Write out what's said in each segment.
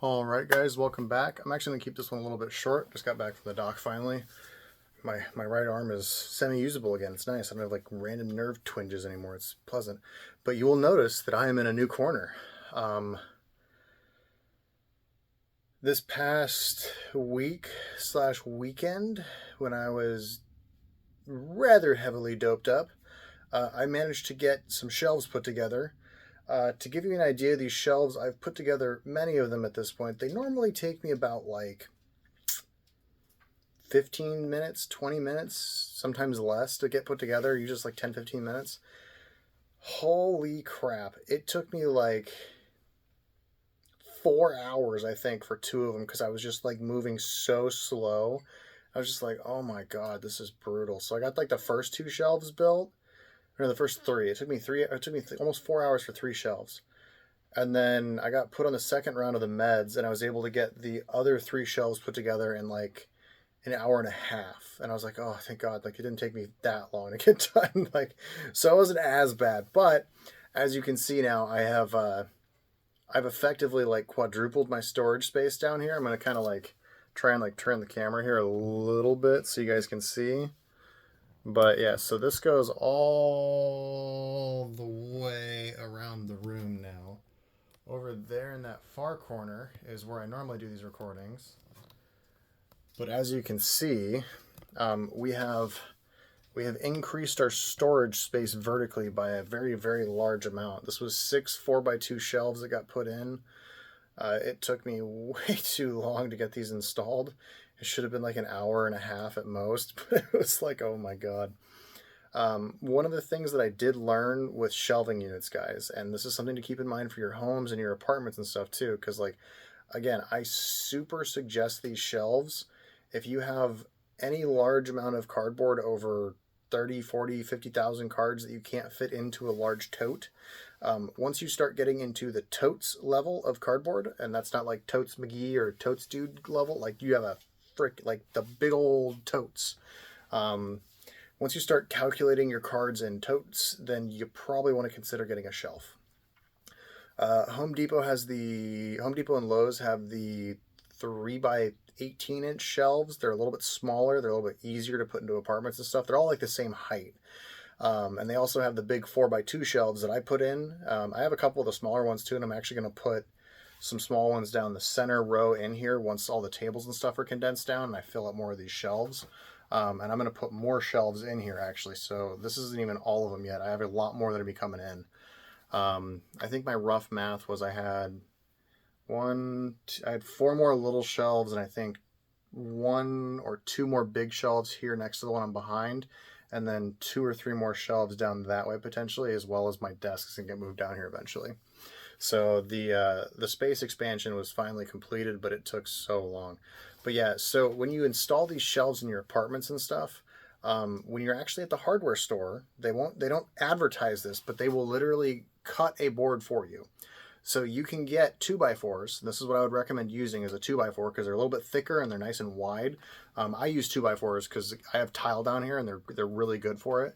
All right, guys, welcome back. I'm actually gonna keep this one a little bit short. Just got back from the doc finally. My right arm is semi-usable again. It's nice. I don't have like random nerve twinges anymore. It's pleasant. But you will notice that I am in a new corner. This past week slash weekend, when I was rather heavily doped up, I managed to get some shelves put together. To give you an idea, these shelves, I've put together many of them at this point. They normally take me about like 15 minutes, 20 minutes, sometimes less to get put together, usually just like 10, 15 minutes. Holy crap. It took me like 4 hours, I think, for two of them because I was just like moving so slow. I was just like, oh my God, this is brutal. So I got like the first two shelves built, or the first three. It took me almost 4 hours for three shelves. And then I got put on the second round of the meds, and I was able to get the other three shelves put together in like an hour and a half. And I was like, oh, thank God, like it didn't take me that long to get done. Like, so it wasn't as bad. But as you can see now, I've effectively like quadrupled my storage space down here. I'm gonna kind of like try and like turn the camera here a little bit so you guys can see. But yeah, so this goes all the way around the room now. Over there in that far corner is where I normally do these recordings. But as you can see, we have increased our storage space vertically by a very, very large amount. This was 6 4x2 shelves that got put in. It took me way too long to get these installed. It should have been like an hour and a half at most, but it was like, oh my God. One of the things that I did learn with shelving units, guys, and this is something to keep in mind for your homes and your apartments and stuff too, because like, again, I super suggest these shelves if you have any large amount of cardboard over 30, 40, 50,000 cards that you can't fit into a large tote. Once you start getting into the totes level of cardboard, and that's not like Totes McGee or Totes Dude level, like you have a like the big old totes. Once you start calculating your cards in totes, then you probably want to consider getting a shelf. Home Depot and Lowe's have the 3x18-inch shelves. They're a little bit smaller. They're a little bit easier to put into apartments and stuff. They're all like the same height. And they also have the big 4x2 shelves that I put in. I have a couple of the smaller ones too, and I'm actually going to put some small ones down the center row in here once all the tables and stuff are condensed down and I fill up more of these shelves. And I'm going to put more shelves in here actually. So this isn't even all of them yet. I have a lot more that are be coming in. I think my rough math was I had 4 more little shelves, and I think 1 or 2 more big shelves here next to the one I'm behind, and then 2 or 3 more shelves down that way potentially, as well as my desks can get moved down here eventually. So the space expansion was finally completed, but it took so long. But yeah, so when you install these shelves in your apartments and stuff, when you're actually at the hardware store, they don't advertise this, but they will literally cut a board for you. So you can get 2x4s. This is what I would recommend using as a 2x4 because they're a little bit thicker and they're nice and wide. I use 2x4s because I have tile down here and they're really good for it.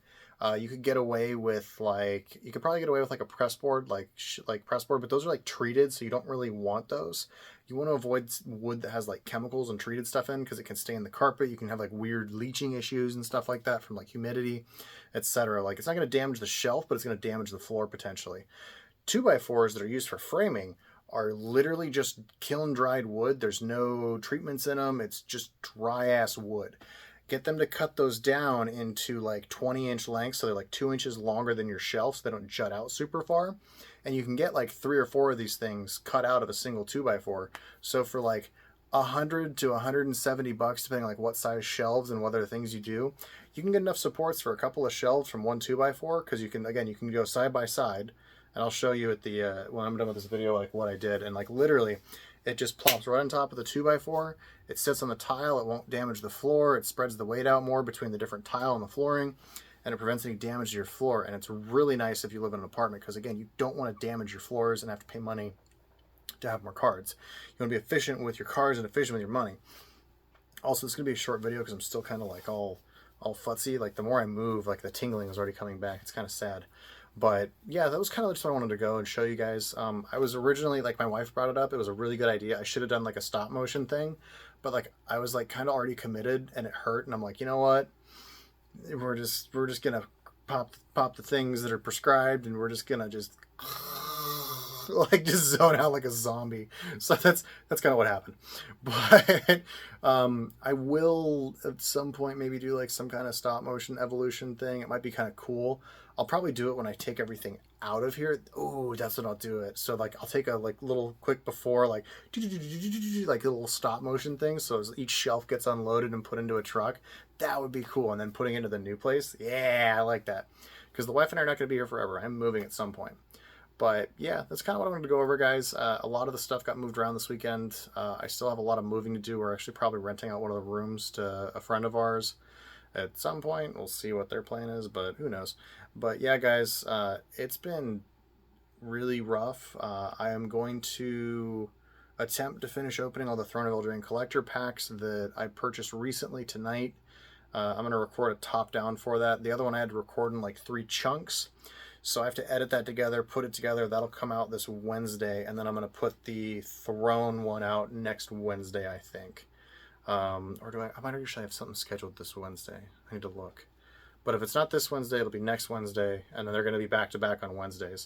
You could get away with you could probably get away with like a press board, like press board, but those are like treated, so you don't really want those. You want to avoid wood that has like chemicals and treated stuff in because it can stay in the carpet. You can have like weird leaching issues and stuff like that from like humidity, etc. Like it's not going to damage the shelf, but it's going to damage the floor potentially. 2x4s that are used for framing are literally just kiln dried wood. There's no treatments in them. It's just dry ass wood. Get them to cut those down into like 20-inch lengths, so they're like 2 inches longer than your shelf, so they don't jut out super far. And you can get like 3 or 4 of these things cut out of a single 2x4. So for like $100 to $170, depending on like what size shelves and what other things you do, you can get enough supports for a couple of shelves from one 2x4 because you can go side by side. And I'll show you at the when I'm done with this video like what I did, and like literally it just plops right on top of the 2x4. It sits on the tile. It won't damage the floor. It spreads the weight out more between the different tile and the flooring, and it prevents any damage to your floor. And it's really nice if you live in an apartment because, again, you don't want to damage your floors and have to pay money to have more cards. You want to be efficient with your cards and efficient with your money. Also, it's going to be a short video because I'm still kind of like all futzy. Like the more I move, like the tingling is already coming back. It's kind of sad. But yeah, that was kind of just what I wanted to go and show you guys. I was originally, like, my wife brought it up. It was a really good idea. I should have done like a stop motion thing, but like I was like kind of already committed and it hurt. And I'm like, you know what? We're just gonna pop the things that are prescribed, and we're just gonna just like just zone out like a zombie. So that's kind of what happened. But I will at some point maybe do like some kind of stop motion evolution thing. It might be kind of cool. I'll probably do it when I take everything out of here. Oh, that's when I'll do it. So like I'll take a like little quick before, like like a little stop motion thing. So as each shelf gets unloaded and put into a truck, that would be cool. And then putting it into the new place, yeah, I like that. Because the wife and I are not going to be here forever. I'm moving at some point. But yeah, that's kind of what I wanted to go over, guys. A lot of the stuff got moved around this weekend. I still have a lot of moving to do. We're actually probably renting out one of the rooms to a friend of ours at some point. We'll see what their plan is, but who knows. But yeah, guys, it's been really rough. I am going to attempt to finish opening all the Throne of Eldraine collector packs that I purchased recently tonight. I'm going to record a top down for that. The other one I had to record in like 3 chunks. So I have to edit that together, put it together. That'll come out this Wednesday, and then I'm going to put the Throne one out next Wednesday, I think. Or do I might actually have something scheduled this Wednesday. I need to look. But if it's not this Wednesday, it'll be next Wednesday, and then they're going to be back-to-back on Wednesdays.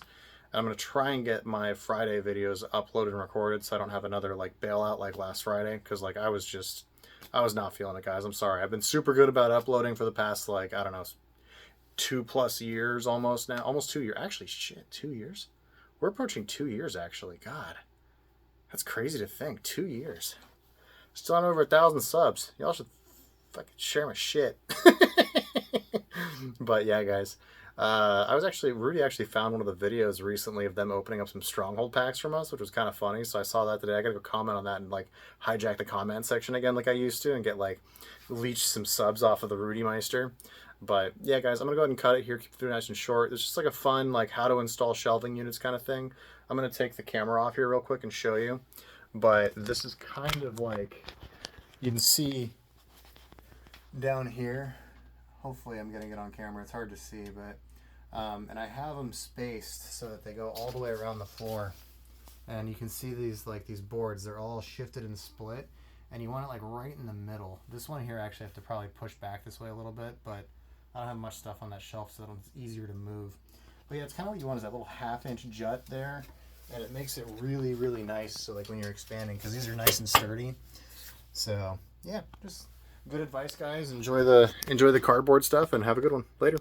And I'm going to try and get my Friday videos uploaded and recorded so I don't have another like bailout like last Friday, because like I was not feeling it, guys. I'm sorry. I've been super good about uploading for the past, like, I don't know, 2+ years almost now. Almost 2 years. Actually, shit, 2 years? We're approaching 2 years, actually. God. That's crazy to think. 2 years. Still on over 1,000 subs. Y'all should fucking share my shit. But yeah, guys. Rudy actually found one of the videos recently of them opening up some Stronghold packs from us, which was kind of funny. So I saw that today. I gotta go comment on that and like hijack the comment section again like I used to and get like leech some subs off of the Rudy Meister. But yeah, guys, I'm gonna go ahead and cut it here, keep it nice and short. It's just like a fun like how to install shelving units kind of thing. I'm gonna take the camera off here real quick and show you. But this is kind of like, you can see down here. Hopefully I'm getting it on camera. It's hard to see, but and I have them spaced so that they go all the way around the floor. And you can see these boards, they're all shifted and split, and you want it like right in the middle. This one here actually I have to probably push back this way a little bit, but I don't have much stuff on that shelf, so it's easier to move. But yeah, it's kind of what you want, is that little 1/2-inch jut there, and it makes it really, really nice. So like when you're expanding, because these are nice and sturdy. So yeah, just good advice, guys. Enjoy the cardboard stuff, and have a good one. Later.